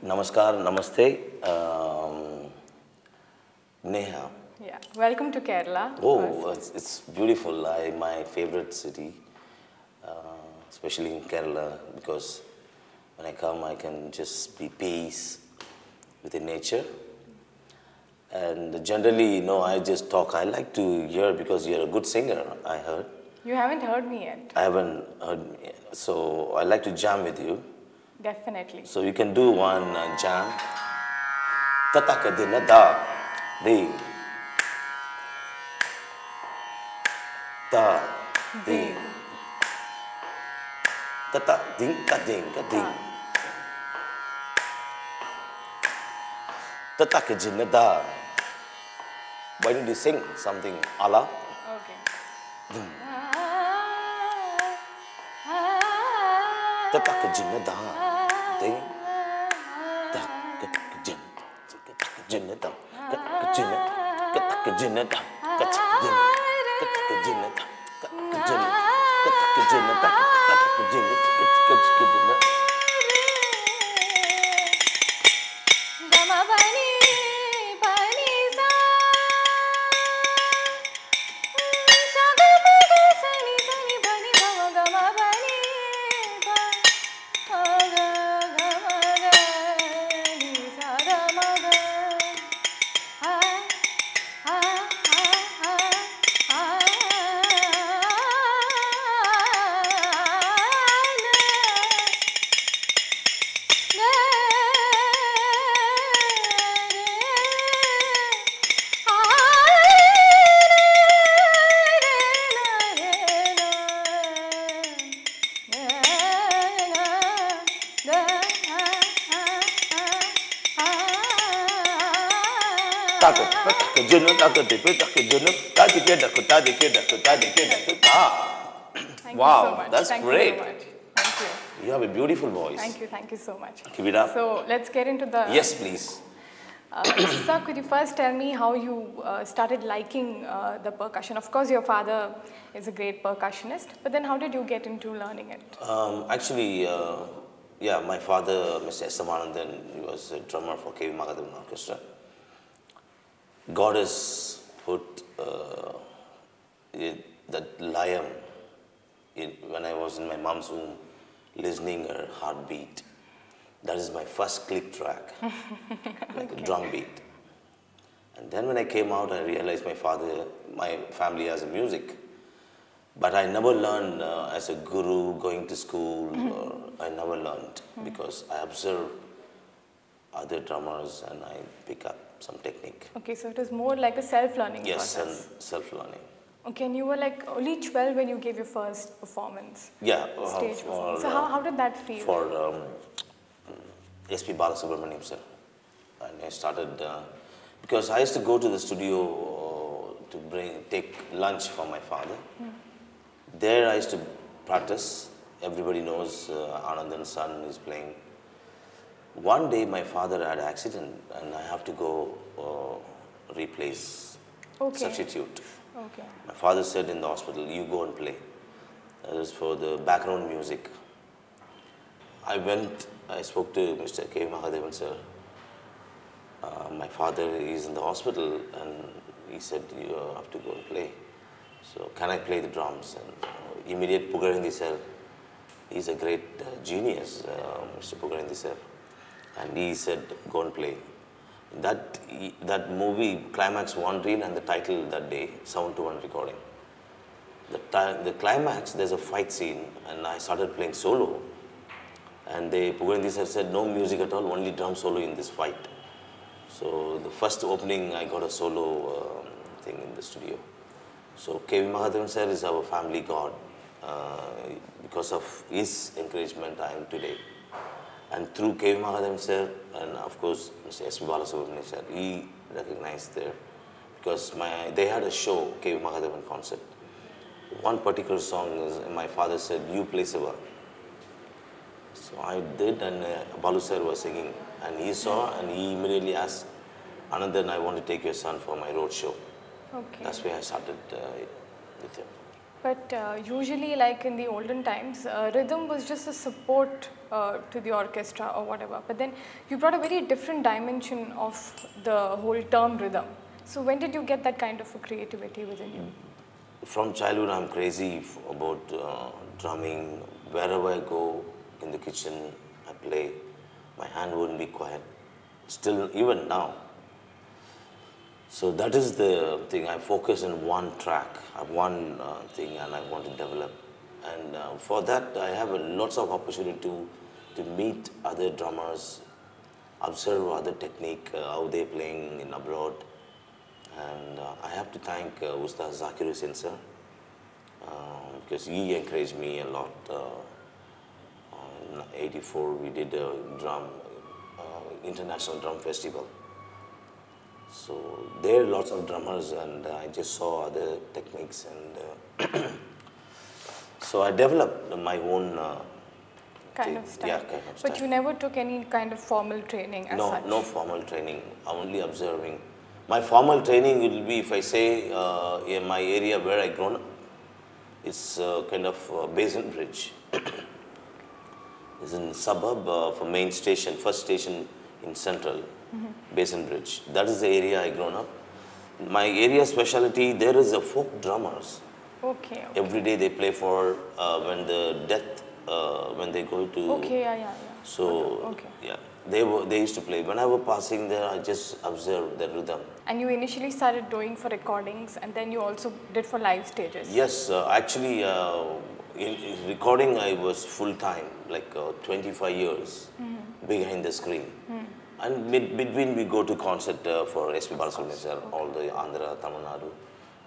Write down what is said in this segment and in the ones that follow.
Namaskar, namaste, Neha. Yeah, welcome to Kerala. Oh, it's beautiful. My favorite city, uh, especially in Kerala, because when I come, I can just be peace with the nature. And generally, I just talk. I like to hear because you're a good singer, I heard. You haven't heard me yet. I haven't heard, so I like to jam with you. Definitely. So you can do one jam. Tataka dinada, di, da, di, tata, ding, ka ding, ka ding. Tataka dinada. Why don't you sing something ala? Okay. Tataka dinada, ding, da, jinada, jinada, Wow, so much. that's Thank great. You so much. Thank you. You have a beautiful voice. Thank you so much. Keep it up. So let's get into the. Yes, please. Sir, could you first tell me how you started liking the percussion? Of course, your father is a great percussionist, but then how did you get into learning it? Actually, yeah, my father, Mr. Sivamani, he was a drummer for K.V. Mahadevan Orchestra. God has put that lion when I was in my mom's womb, listening her heartbeat. That is my first click track, like a drum beat. And then when I came out, I realized my family has music. But I never learned as a guru, going to school, I never learned because I observe other drummers and I pick up some technique. Okay, so it was more like a self-learning Yes, process. and self-learning. Okay, and you were like only 12 when you gave your first performance. Yeah. Stage performance. So how did that feel? For SP Sivamani sir. And I started, because I used to go to the studio to take lunch for my father. There I used to practice. Everybody knows Anandan's son is playing. One day my father had an accident and I have to go replace, substitute. Okay. My father said in the hospital, you go and play. That is for the background music. I went, I spoke to Mr. K. Mahadevan sir. My father is in the hospital and he said, you have to go and play. So can I play the drums? And immediate Pugarindi sir, he's a great genius, Mr. Pugarindi sir. And he said, go and play. That movie, Climax One Reel and the title that day, Sound to One recording. The climax, there's a fight scene and I started playing solo. And Pugarindi sir said, no music at all, only drum solo in this fight. So the first opening, I got a solo thing in the studio. So K.V. Mahadevan sir is our family god. Because of his encouragement, I am today. And through K.V. Mahadevan sir, and of course, Mr. S.B. Balasubramanian sir, he recognized there. Because they had a show, K.V. Mahadevan concert. One particular song is, my father said, you play Siva. So I did, and Balu sir was singing. And he saw, and he immediately asked, Anandan, I want to take your son for my road show. Okay. That's where I started with him. But usually, like in the olden times, rhythm was just a support to the orchestra or whatever. But then you brought a very different dimension of the whole term rhythm. So when did you get that kind of a creativity within you? From childhood, I'm crazy about drumming. Wherever I go in the kitchen, I play. My hand wouldn't be quiet. Still, even now. So that is the thing. I focus on one track, one thing, and I want to develop. And for that, I have lots of opportunity to meet other drummers, observe other technique, how they're playing in abroad. And I have to thank Ustad Zakir Hussain sir, because he encouraged me a lot. In '84, we did a international drum festival. So there are lots of drummers, and I just saw other techniques, and so I developed my own Kind of style. Yeah, kind of style. But you never took any kind of formal training as such? No formal training, only observing. My formal training will be, if I say, in my area where I grown up, it's kind of Basin Bridge. It's in suburb of a main station, first station in central, Basin Bridge. That is the area I grown up. My area specialty, there is a folk drummers. Okay. Every day they play for when the death, when they go to. Okay, yeah. So, Okay. yeah, they used to play. When I was passing there, I just observed the rhythm. And you initially started doing for recordings, and then you also did for live stages? Yes, actually, in recording, I was full time, like 25 years behind the screen. And between we go to concert for S.P. Balasubramanian sir, all the Andhra, Tamil Nadu,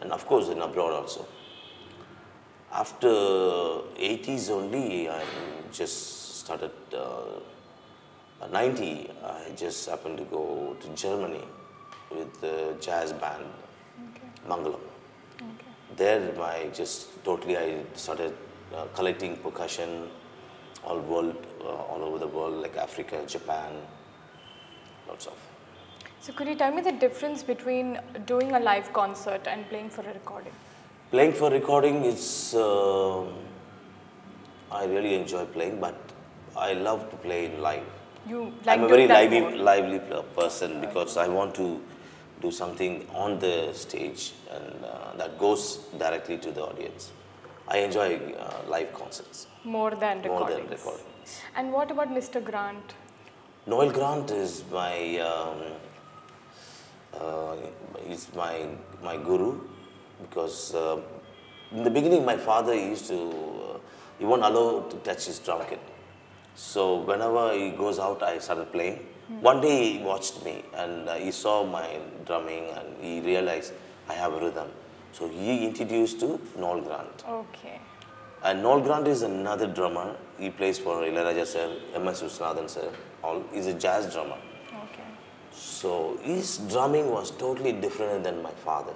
and of course in abroad also. After 80s only, I just started, 90, I just happened to go to Germany with the jazz band, Mangalam. There I started collecting percussion all over the world, like Africa, Japan, lots of. So could you tell me the difference between doing a live concert and playing for a recording? Playing for recording is, I really enjoy playing, but I love to play in live. You like I'm a very doing that more? lively person because I want to do something on the stage and that goes directly to the audience. I enjoy live concerts. More than recordings? More than recordings. And what about Mr. Grant? Noel Grant is my guru because in the beginning my father used to, he won't allow to touch his drum kit. So whenever he goes out, I started playing. One day he watched me and he saw my drumming and he realized I have a rhythm. So he introduced to Noel Grant. Okay. And Noel Grant is another drummer. He plays for Ilayaraja sir, M.S. Viswanathan sir. He's a jazz drummer. Okay. So his drumming was totally different than my father.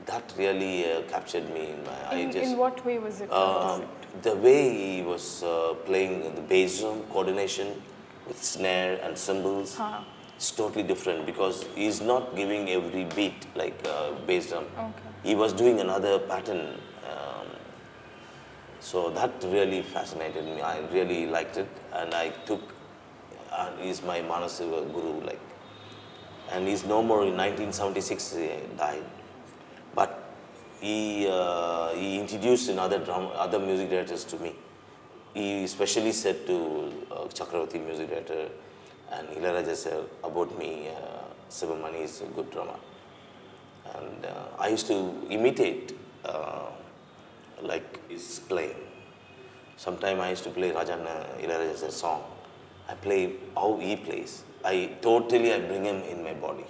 That really captured me. In what way was it different? The way he was playing the bass drum, coordination with snare and cymbals, it's totally different because he's not giving every beat like bass drum. Okay. He was doing another pattern. So that really fascinated me. I really liked it, and I took. He's my Manasiva guru, like, and he's no more. In 1976, he died, but he introduced other music directors to me. He especially said to Chakravarti music director and Ilayaraja sir about me. Sivamani is a good drummer, and I used to imitate like his playing. Sometimes I used to play Rajan Ilayaraja sir's song. I play how he plays. I bring him in my body.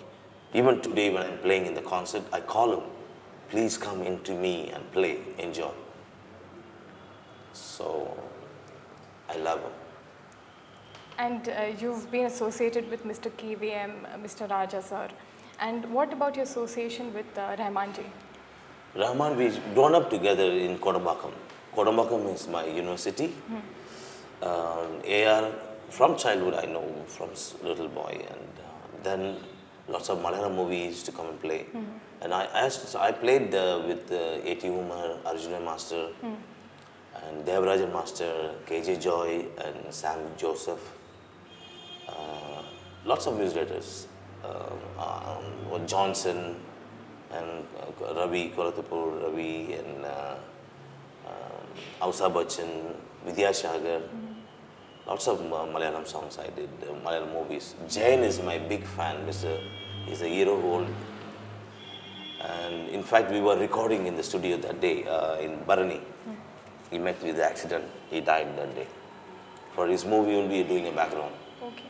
Even today when I'm playing in the concert, I call him. Please come into me and play, enjoy. So, I love him. And you've been associated with Mr. KVM, Mr. Raja sir. And what about your association with Rahmanji? Rahman, we grown up together in Kodambakam. Kodambakam is my university. AR, from childhood I know, from little boy. And then Lots of Malayalam movies to come and play. And so I played with A.T. Umar, Arjuna Master, and Devarajan Master, K.J. Joy, and Sam Joseph. Lots of music directors. Johnson, and Ravi, Kolatapur, Ravi, and Ausa Bachchan, Vidya Sagar. Lots of Malayalam songs I did, Malayalam movies. Jain is my big fan. He's a year-old. And in fact, we were recording in the studio that day in Barani. He met with the accident. He died that day. For his movie, we'll be doing a background. Okay.